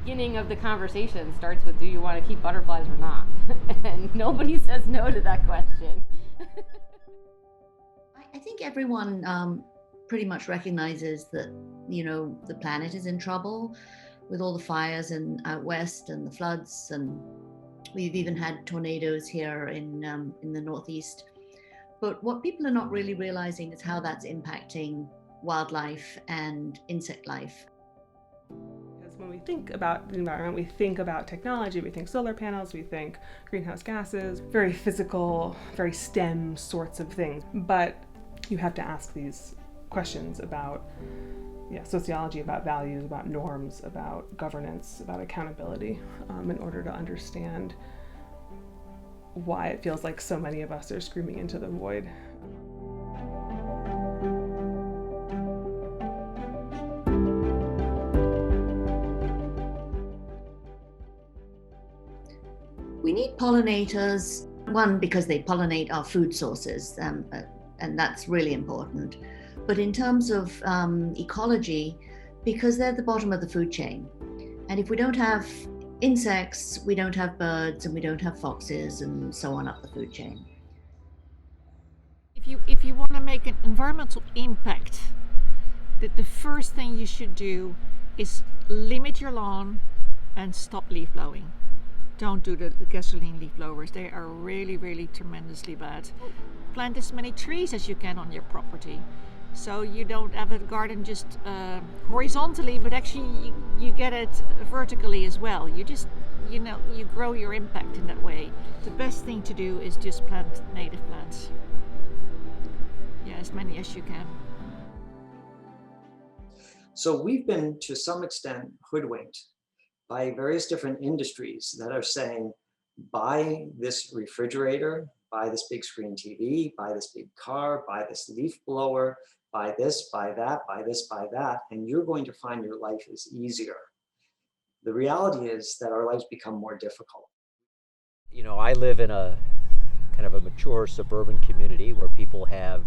beginning of the conversation starts with, do you want to keep butterflies or not? And nobody says no to that question. I think everyone pretty much recognizes that, the planet is in trouble with all the fires out west and the floods, and we've even had tornadoes here in the Northeast. But what people are not really realizing is how that's impacting wildlife and insect life. Because when we think about the environment, we think about technology, we think solar panels, we think greenhouse gases, very physical, very STEM sorts of things. But you have to ask these questions about sociology, about values, about norms, about governance, about accountability, in order to understand why it feels like so many of us are screaming into the void. We need pollinators, one, because they pollinate our food sources, and that's really important. But in terms of ecology, because they're at the bottom of the food chain. And if we don't have insects, we don't have birds, and we don't have foxes, and so on up the food chain. If you want to make an environmental impact, the first thing you should do is limit your lawn and stop leaf blowing. Don't do the gasoline leaf blowers. They are really, really tremendously bad. Plant as many trees as you can on your property, so you don't have a garden just horizontally, but actually you get it vertically as well. You just, you grow your impact in that way. The best thing to do is just plant native plants. Yeah, as many as you can. So we've been, to some extent, hoodwinked by various different industries that are saying, buy this refrigerator, buy this big screen TV, buy this big car, buy this leaf blower, buy this, buy that, buy this, buy that, and you're going to find your life is easier. The reality is that our lives become more difficult. I live in a kind of a mature suburban community where people have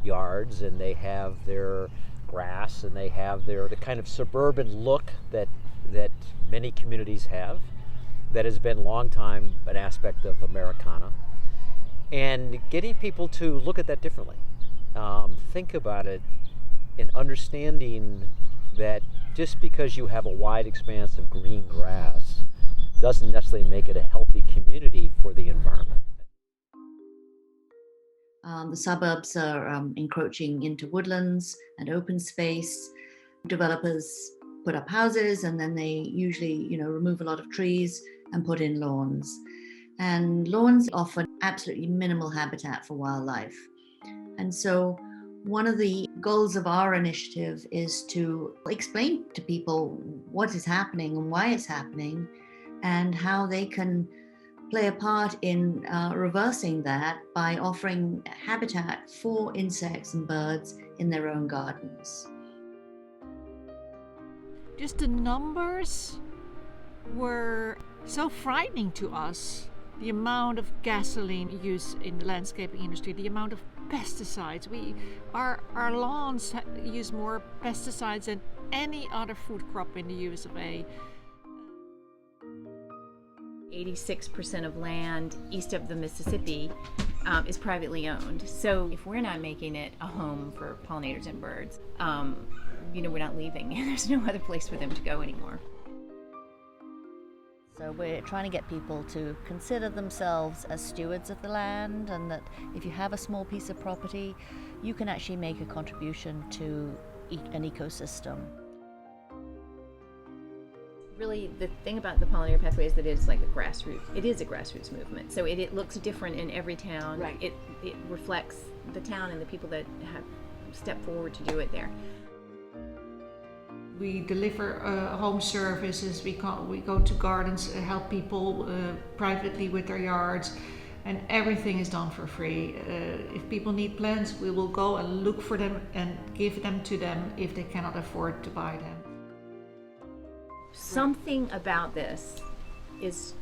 yards and they have their grass and they have the kind of suburban look that many communities have, that has been a long time an aspect of Americana. And getting people to look at that differently, think about it, and understanding that just because you have a wide expanse of green grass doesn't necessarily make it a healthy community for the environment. The suburbs are encroaching into woodlands and open space. Developers put up houses, and then they usually, remove a lot of trees and put in lawns. And lawns offer absolutely minimal habitat for wildlife. And so one of the goals of our initiative is to explain to people what is happening and why it's happening, and how they can play a part in reversing that by offering habitat for insects and birds in their own gardens. Just the numbers were so frightening to us. The amount of gasoline used in the landscaping industry, the amount of pesticides. Our lawns use more pesticides than any other food crop in the US of A. 86% of land east of the Mississippi is privately owned. So if we're not making it a home for pollinators and birds, we're not leaving. There's no other place for them to go anymore. So we're trying to get people to consider themselves as stewards of the land, and that if you have a small piece of property, you can actually make a contribution to an ecosystem. Really, the thing about the pollinator pathway is that it is like a grassroots. It is a grassroots movement. So it looks different in every town. Right. It reflects the town and the people that have stepped forward to do it there. We deliver home services, we go to gardens, help people privately with their yards, and everything is done for free. If people need plants, we will go and look for them and give them to them if they cannot afford to buy them. Something about this is,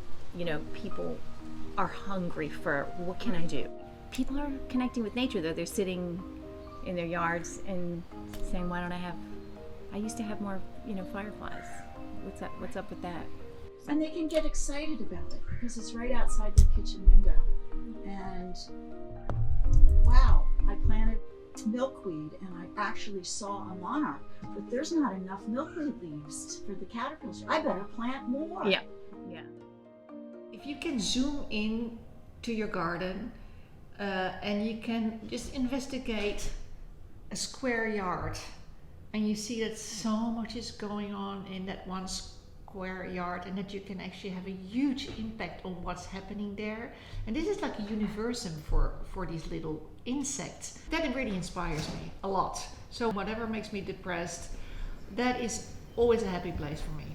people are hungry for, what can I do? People are connecting with nature, though. They're sitting in their yards and saying, I used to have more, fireflies. What's up with that? And they can get excited about it because it's right outside their kitchen window. And wow, I planted milkweed and I actually saw a monarch, but there's not enough milkweed leaves for the caterpillars. I better plant more. Yeah. If you can zoom in to your garden and you can just investigate a square yard and you see that so much is going on in that one square yard and that you can actually have a huge impact on what's happening there. And this is like a universum for these little insects. That really inspires me a lot. So whatever makes me depressed, that is always a happy place for me.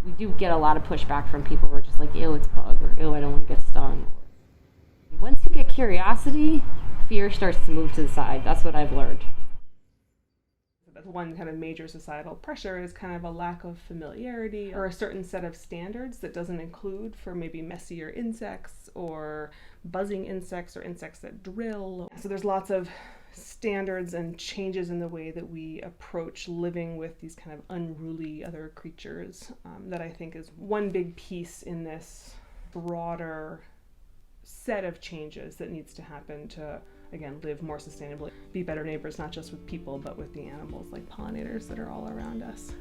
We do get a lot of pushback from people who are just like, ew, it's a bug, or ew, I don't want to get stung. Once you get curiosity, fear starts to move to the side. That's what I've learned. One kind of major societal pressure is kind of a lack of familiarity or a certain set of standards that doesn't include for maybe messier insects or buzzing insects or insects that drill. So there's lots of standards and changes in the way that we approach living with these kind of unruly other creatures that I think is one big piece in this broader set of changes that needs to happen to, again, live more sustainably, be better neighbors, not just with people, but with the animals like pollinators that are all around us.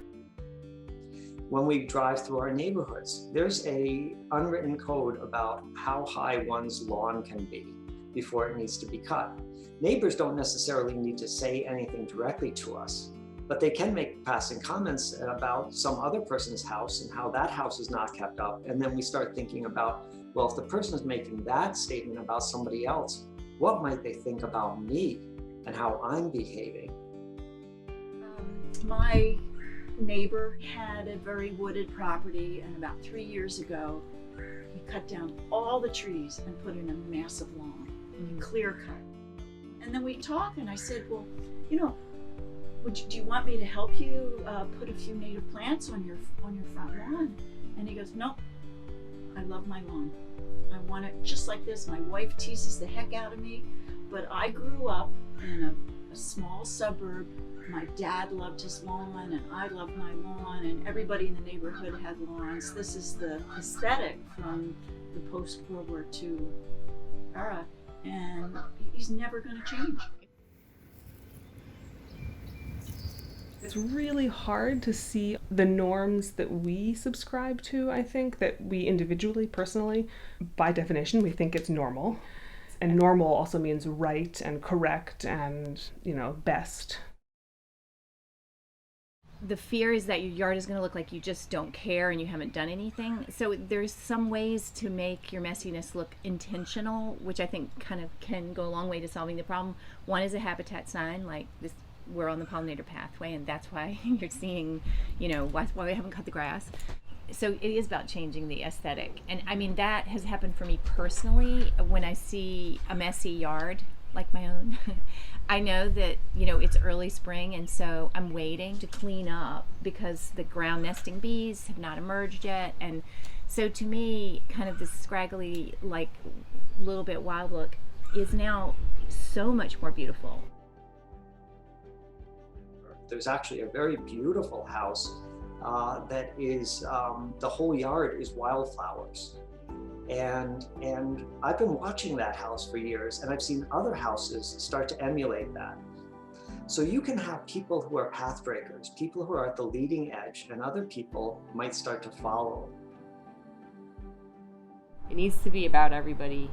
When we drive through our neighborhoods, there's a unwritten code about how high one's lawn can be before it needs to be cut. Neighbors don't necessarily need to say anything directly to us, but they can make passing comments about some other person's house and how that house is not kept up. And then we start thinking about, well, if the person is making that statement about somebody else, what might they think about me and how I'm behaving? My neighbor had a very wooded property, and about 3 years ago, he cut down all the trees and put in a massive lawn, clear cut. And then we talked, and I said, well, you know, do you want me to help you put a few native plants on your front lawn? And he goes, no, I love my lawn. I want it just like this. My wife teases the heck out of me, but I grew up in a small suburb. My dad loved his lawn, and I loved my lawn, and everybody in the neighborhood had lawns. This is the aesthetic from the post-World War II era, and he's never going to change. It's really hard to see the norms that we subscribe to, I think, that we individually, personally, by definition, we think it's normal. And normal also means right and correct and, best. The fear is that your yard is going to look like you just don't care and you haven't done anything. So there's some ways to make your messiness look intentional, which I think kind of can go a long way to solving the problem. One is a habitat sign, like this. We're on the pollinator pathway, and that's why you're seeing, why we haven't cut the grass. So it is about changing the aesthetic. And I mean, that has happened for me personally. When I see a messy yard like my own, I know that, it's early spring, and so I'm waiting to clean up because the ground nesting bees have not emerged yet. And so to me, kind of this scraggly, like, little bit wild look is now so much more beautiful. There's actually a very beautiful house that is, the whole yard is wildflowers. And I've been watching that house for years, and I've seen other houses start to emulate that. So you can have people who are path breakers, people who are at the leading edge, and other people might start to follow. It needs to be about everybody,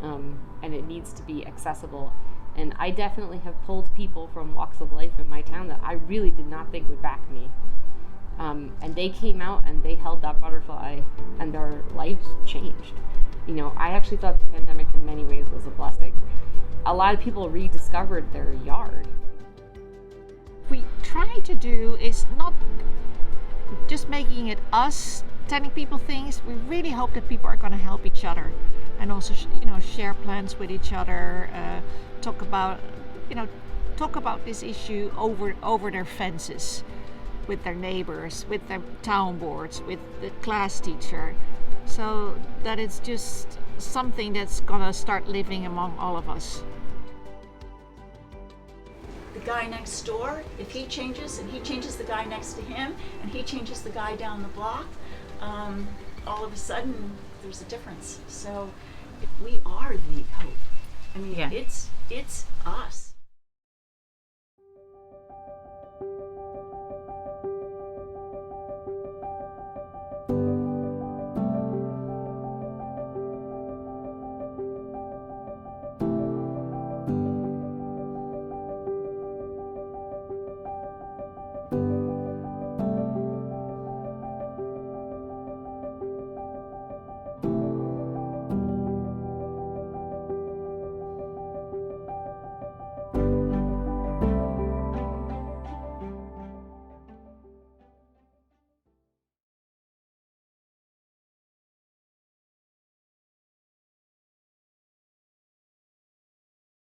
and it needs to be accessible. And I definitely have pulled people from walks of life in my town that I really did not think would back me. And they came out and they held that butterfly, and their lives changed. I actually thought the pandemic in many ways was a blessing. A lot of people rediscovered their yard. What we try to do is not just making it us telling people things. We really hope that people are going to help each other and also, share plans with each other. Talk about this issue over their fences, with their neighbors, with their town boards, with the class teacher, so that it's just something that's gonna start living among all of us. The guy next door, if he changes and he changes the guy next to him and he changes the guy down the block, all of a sudden there's a difference. So we are the hope. I mean, Yeah. it's us.